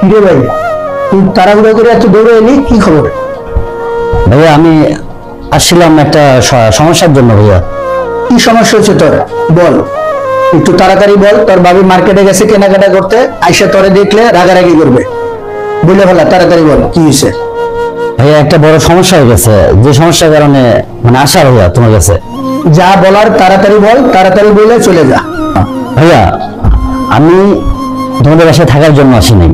কিরে ভাই, তুই তাড়াহুড়ো করে এত দৌড়ে এলি, কি খবর? ভাইয়া আমি আসছিলাম একটা সমস্যার জন্য। ভাইয়া কি সমস্যা হচ্ছে তোর? বল, একটু তাড়াতাড়ি বল। তোর ভাবি মার্কেটে গেছে কেনাকাটা করতে, আইসা তোরে দেখলে রাগারাগি করবে। বলে ফেলা, তাড়াতাড়ি বল কি হয়েছে। ভাইয়া একটা বড় সমস্যা হয়ে গেছে, যে সমস্যার কারণে মানে আসা ভাইয়া তোমার কাছে। যা বলার তাড়াতাড়ি বল, তাড়াতাড়ি বলে চলে যা। ভাইয়া আমি তোমাদের বাসায় থাকার জন্য আসি নাই,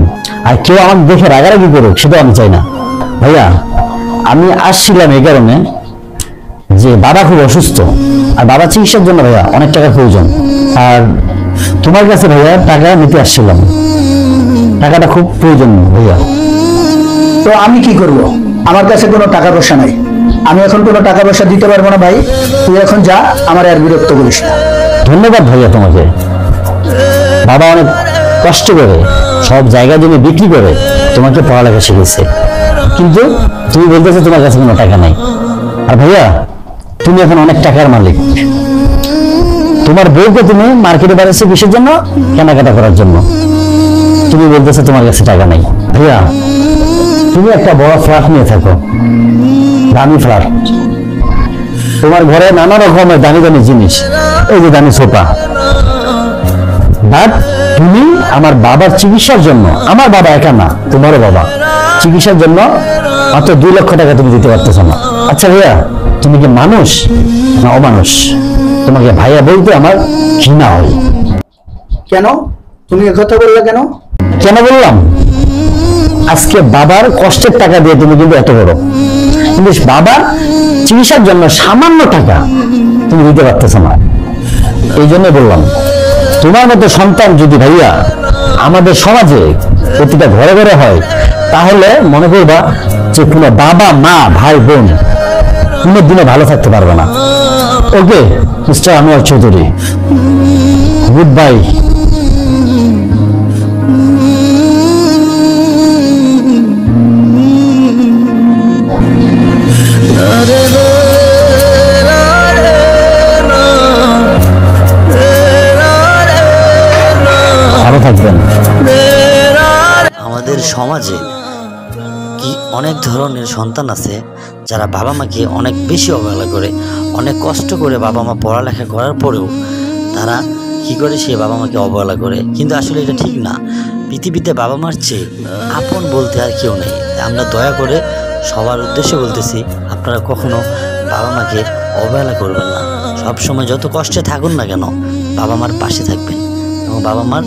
আর কেউ আমার দেখে রাগারাগি করুক সেটাও আমি চাই না। ভাইয়া আমি আসছিলাম এই কারণে যে বাবা খুব অসুস্থ, আর বাবা চিকিৎসার জন্য ভাইয়া অনেক টাকার প্রয়োজন। আর তোমার কাছে ভাইয়া টাকা নিতে আসছিলাম, টাকাটা খুব প্রয়োজন ভাইয়া। তো আমি কি করব? আমার কাছে কোনো টাকা পয়সা নাই, আমি এখন কোনো টাকা পয়সা দিতে পারবো না ভাই। তুই এখন যা, আমার আর বিরক্ত করিস না। ধন্যবাদ ভাইয়া তোমাকে। বাবা অনেক কষ্ট করে সব জায়গা জমি বিক্রি করে তোমাকে পড়ালেখা শিখেছে, কিন্তু তুমি বলতেছো তোমার কাছে কোনো টাকা নাই। আর ভাইয়া তুমি এখন অনেক টাকার মালিক, তোমার বউকে তুমি মার্কেটে বাড়াচ্ছো কিসের জন্য? কেনাকাটা করার জন্য। তুমি বলতেছো তোমার কাছে টাকা নাই। ভাইয়া তুমি একটা বড় ফ্ল্যাট নিয়ে থাকো, দামি ফ্ল্যাট, তোমার ঘরে নানা রকমের দামি দামি জিনিস, এই যে দামি সোফা। বাট তুমি আমার বাবার চিকিৎসার জন্য, আমার বাবা একা না, তোমারও বাবা চিকিৎসার জন্য মাত্র 2 লক্ষ টাকা তুমি দিতে পারতেছ না। আচ্ছা ভাইয়া তুমি কি মানুষ না অমানুষ? তোমাকে ভাইয়া বলতে আমার ঘৃণা হয়। কেন তুমি কথা বললে কেন? কেন বললাম? আজকে বাবার কষ্টের টাকা দিয়ে তুমি কিন্তু এত বড়, কিন্তু বাবার চিকিৎসার জন্য সামান্য টাকা তুমি দিতে পারতেছ না। এই জন্য বললাম, তোমার মতো সন্তান যদি ভাইয়া আমাদের সমাজে প্রতিটা ঘরে ঘরে হয়, তাহলে মনে করবা যে কোনো বাবা মা ভাই বোন কোনো দিনে ভালো থাকতে পারবে না। Okay mister Anwar Chowdhury, good bye. ভালো থাকবেন। আমাদের সমাজে কি অনেক ধরনের সন্তান আছে যারা বাবা মাকে অনেক বেশি অবহেলা করে, অনেক কষ্ট করে বাবা মা পড়ালেখা করার পরেও তারা কি করে সে বাবা মাকে অবহেলা করে। কিন্তু আসলে এটা ঠিক না। পৃথিবীতে বাবা মার চেয়ে আপন বলতে আর কেউ নেই। আমরা দয়া করে সবার উদ্দেশ্যে বলতেছি, আপনারা কখনো বাবা মাকে অবহেলা করবেন না। সবসময় যত কষ্টে থাকুন না কেন, বাবা মার পাশে থাকবেন এবং বাবা মার